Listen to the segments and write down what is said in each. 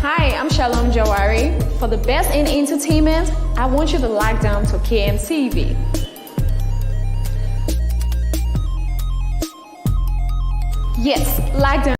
Hi, I'm Shalom Jawari. For the best in entertainment, I want you to lock down to KMTV. Yes, lock down.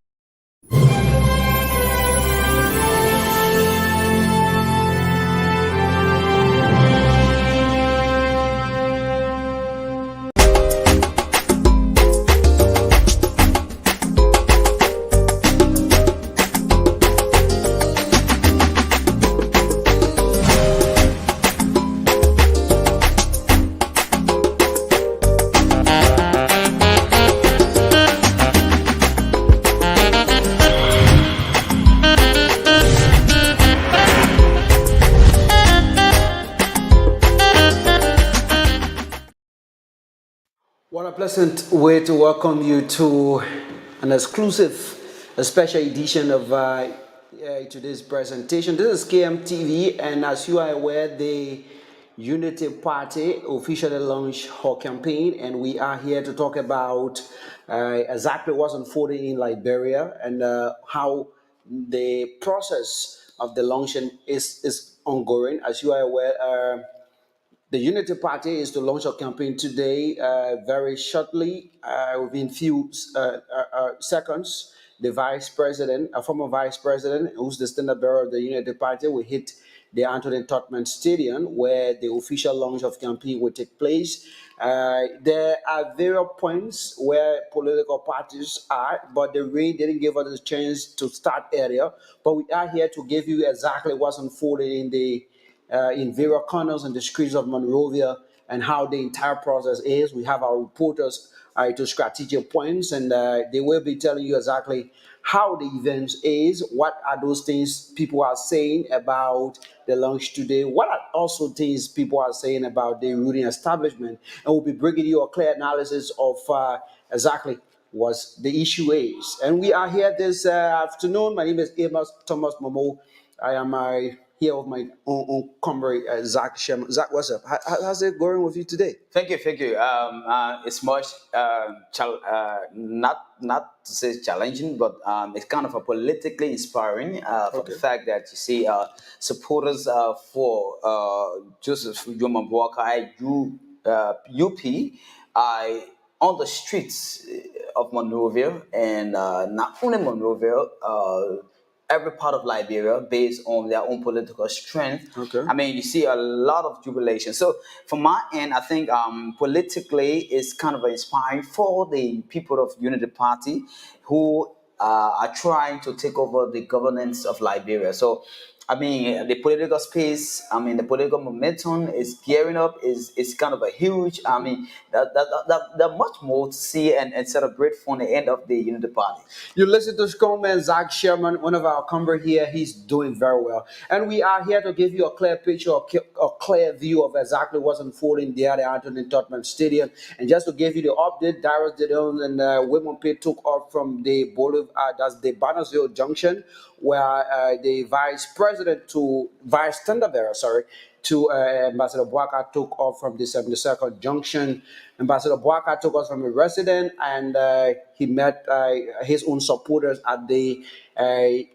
What a pleasant way to welcome you to an exclusive, a special edition of today's presentation. This is KMTV, and as you are aware, the Unity Party officially launched her campaign, and we are here to talk about exactly what's unfolding in Liberia and how the process of the launching is ongoing. As you are aware, the Unity Party is to launch a campaign today, very shortly, within few seconds. The vice president, a former vice president, who's the standard bearer of the Unity Party, will hit the Anthony Totman Stadium, where the official launch of campaign will take place. There are various points where political parties are, but the rain didn't give us a chance to start earlier. But we are here to give you exactly what's unfolding in various corners and the streets of Monrovia and how the entire process is. We have our reporters to strategic points, and they will be telling you exactly how the event is, what are those things people are saying about the launch today, what are also things people are saying about the ruling establishment, and we'll be bringing you a clear analysis of exactly what the issue is. And we are here this afternoon. My name is Amos Thomas Momo. I am here with my own comrade, Zach Sherman. Zach, what's up? How's it going with you today? Thank you, thank you. It's much not to say challenging, but it's kind of a politically inspiring for the fact that you see supporters for Joseph Joman Boakai UP on the streets of Monrovia, and not only Monrovia. Every part of Liberia based on their own political strength. Okay. I mean, you see a lot of jubilation. So, from my end, I think politically it's kind of inspiring for the people of Unity Party who are trying to take over the governance of Liberia. So, I mean, the political space, the political momentum is gearing up, is kind of a huge, that much more to see and celebrate from the end of the Unity Party. You listen to Strongman Zach Sherman, one of our comrades here. He's doing very well. And we are here to give you a clear picture, a clear view of exactly what's unfolding there at the Anthony Totman Stadium. And just to give you the update, Darius Didon and Wilmon Pitt took off from the Boulevard, that's the Bannersville Junction, where the vice standard bearer, to Ambassador Boaka took off from the 72nd Junction. Ambassador Boaka took us from a resident, and he met his own supporters at the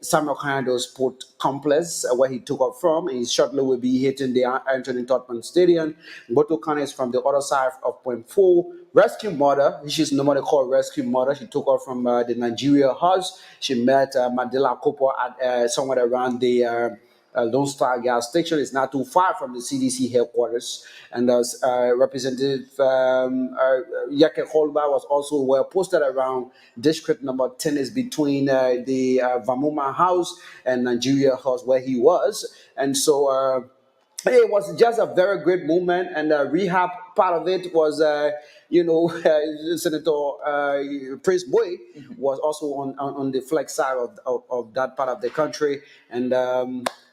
Samuel Kando Sport Complex, where he took off from. And he shortly will be hitting the Anthony Totman Stadium. Boto Khan is from the other side of Point 4. Rescue Mother, she's normally called Rescue Mother. She took off from the Nigeria House. She met Mandela Kopo at somewhere around the Lone Star gas station. Is not too far from the CDC headquarters. And Representative Yake Holba was also well posted around district number 10 is between the Vamuma House and Nigeria House where he was. And so it was just a very great movement, and the rehab part of it was, Senator Prince Boy was also on the flex side of that part of the country, and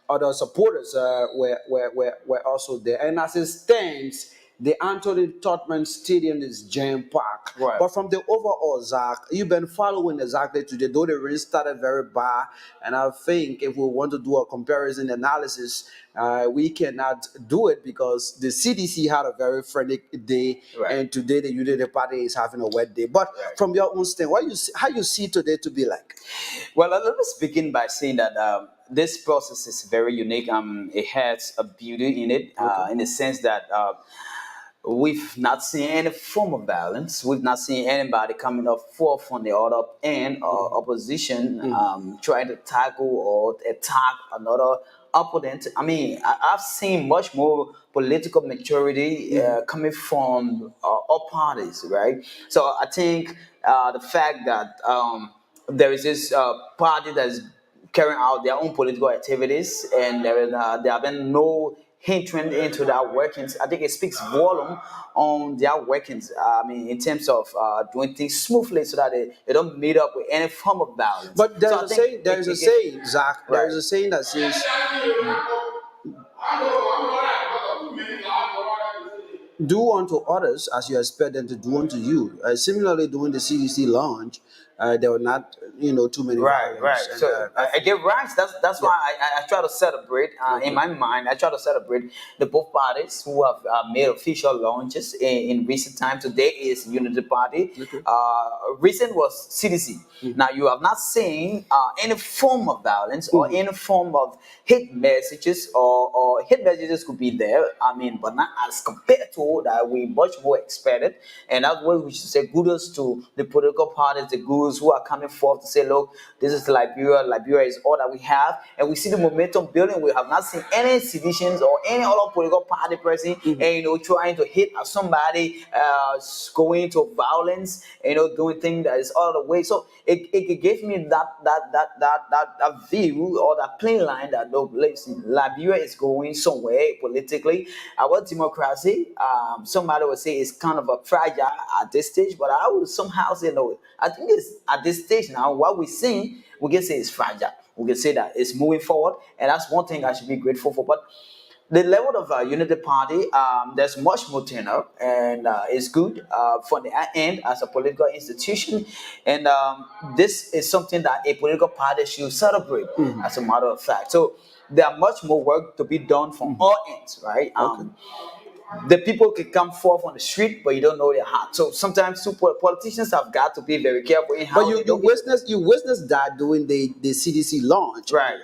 other supporters were also there. And as it stands, the Anthony Totman Stadium is jam-packed. Right. But from the overall, Zach, you've been following exactly today, though the race started very bad. And I think if we want to do a comparison analysis, we cannot do it because the CDC had a very frantic day, Right. and today the Unity Party is having a wet day. But Right. from your own stand, how you see today to be like? Well, let us begin by saying that this process is very unique. It has a beauty in it, in the sense that we've not seen any form of violence. We've not seen anybody coming up forth on the other end or opposition, trying to tackle or attack another opponent. I mean, I've seen much more political maturity coming from all parties, right? So I think the fact that there is this party that's carrying out their own political activities, and there have been no hindrance into their workings. I think it speaks volume on their workings. I mean, in terms of doing things smoothly, so that they don't meet up with any form of violence. But So I think there's a saying, Zach. Right. There's a saying that says, "Do unto others as you expect them to do unto you." Similarly, during the CDC launch, there were not, too many Right, right. violence. And, So I get right. That's why I try to celebrate. In my mind, I try to celebrate the both parties who have made official launches in recent times. Today is Unity Party. Recent was CDC. Now you have not seen any form of violence or any form of hate messages, or hate messages could be there. I mean, but not as compared to that we much more expected. And that's why we should say kudos to the political parties, the gurus who are coming forth to say, look, this is Liberia. Liberia is all that we have, and we see the momentum building. We have not seen any seditions or any other political party person, and trying to hit at somebody, going to violence, doing things that is out of the way. So it gave me that view or that plain line that look, listen, Liberia is going somewhere politically. Our democracy, somebody would say, is kind of a fragile at this stage, but I would somehow say no. I think it's at this stage now. What we're seeing, we can say it's fragile. We can say that it's moving forward, and that's one thing I should be grateful for. But the level of Unity Party, there's much more turnout, and it's good from the end as a political institution. And this is something that a political party should celebrate, as a matter of fact. So there are much more work to be done from all ends, right? The people can come forth on the street, but you don't know their heart. So sometimes politicians have got to be very careful in how But they you don't witnessed that during the CDC launch. Right.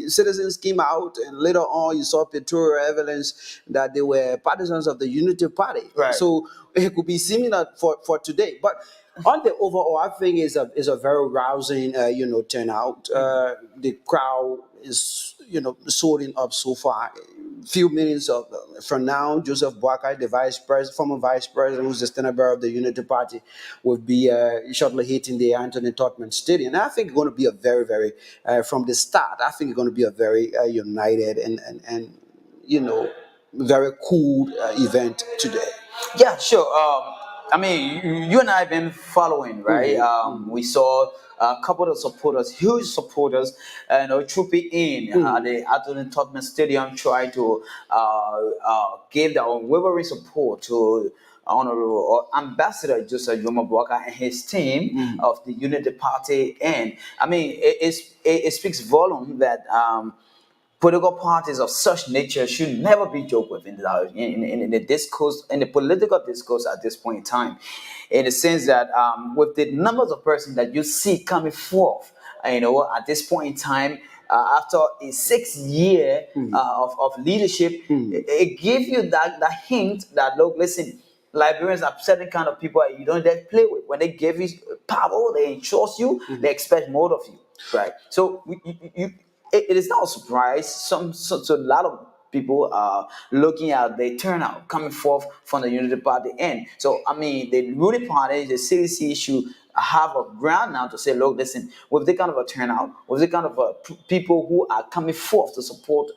Citizens came out, and later on you saw pictorial evidence that they were partisans of the Unity Party. Right. So it could be similar for today. But on the overall, I think is a very rousing turnout. The crowd is soaring up so far. Few minutes from now, Joseph Boakai, the former vice president, who's the standard bearer of the Unity Party, will be shortly hitting the Anthony Totman Stadium. And I think it's going to be a very, very, from the start, I think it's going to be a very united and very cool event today. Yeah, sure. I mean, you and I have been following, right? We saw a couple of supporters, huge supporters, trooping in the Anthony Totman Stadium, trying to give their unwavering support to Honorable Ambassador Joseph Jomo Boakai and his team of the Unity Party. And I mean, it speaks volume that political parties of such nature should never be joked with in the discourse, in the political discourse at this point in time, in the sense that with the numbers of persons that you see coming forth, at this point in time, after a 6 year of leadership, it gives you that hint that, look, listen, Liberians are certain kind of people that you don't dare play with. When they give you power, they entrust you, they expect more of you, right? So it is not a surprise. So a lot of people are looking at the turnout coming forth from the Unity Party end. So I mean, the Unity Party, the CDC should have a ground now to say, look, listen, with the kind of a turnout, with the kind of people who are coming forth to support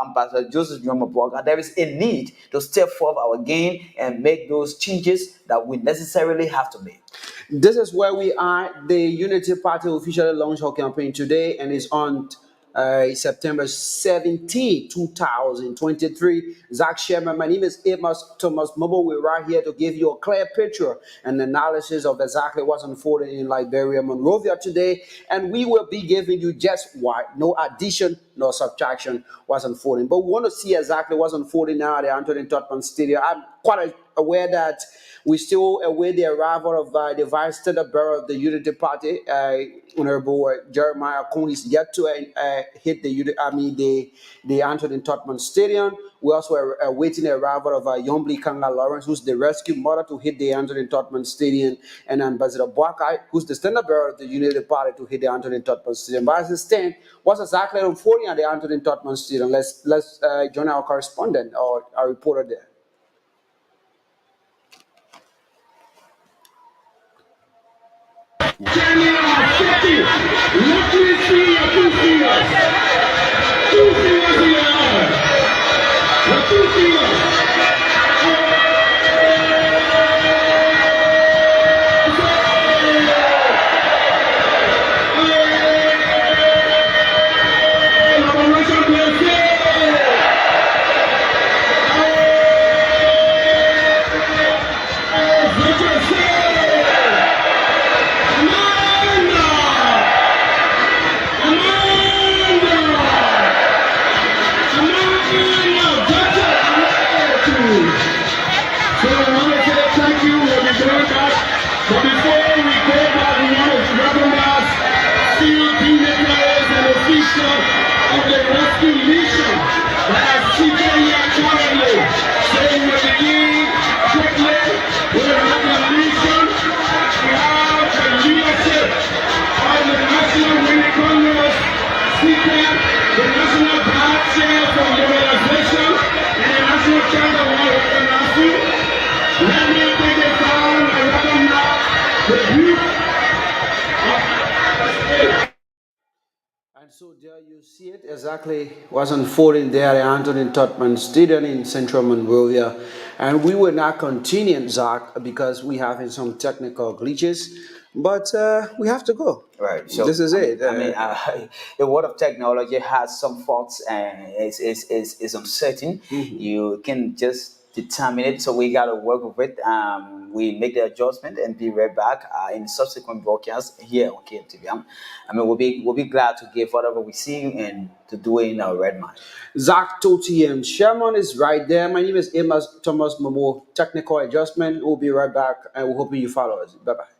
Ambassador Joseph Jomo Boakai, there is a need to step forth our game and make those changes that we necessarily have to make. This is where we are. The Unity Party officially launched her campaign today and is on September 17, 2023. Zach Sherman, my name is Amos Thomas Mobile. We're right here to give you a clear picture and analysis of exactly what's unfolding in Liberia, Monrovia today. And we will be giving you just what, no addition, no subtraction, what's unfolding. But we want to see exactly what's unfolding now at the Anthony Totman Stadium. I'm quite aware that we still await the arrival of the Vice Standard Bearer of the Unity Party, Honorable Jeremiah Coon is yet to hit the Anthony Totman Stadium. We also are awaiting the arrival of Yombli Kanga Lawrence, who's the rescue mother, to hit the Anthony Totman Stadium, and Ambassador Boakai, who's the Standard Bearer of the Unity Party, to hit the Anthony Totman Stadium. But as it stands, what's exactly unfolding at the Anthony Totman Stadium? Let's join our correspondent or our reporter there. And so there you see it exactly what's unfolding there at Anthony Totman Stadium in Central Monrovia. And we will not continue, Zach, because we having some technical glitches. But we have to go. Right. So this is it. The world of technology has some faults and is uncertain. You can just determine it. So we got to work with it. We make the adjustment and be right back in subsequent broadcasts here on KMTV. We'll be glad to give whatever we see and to do it in our red mind. Zach Totiem Sherman is right there. My name is Amos Thomas Momo. Technical adjustment. We'll be right back, and we're hoping you follow us. Bye bye.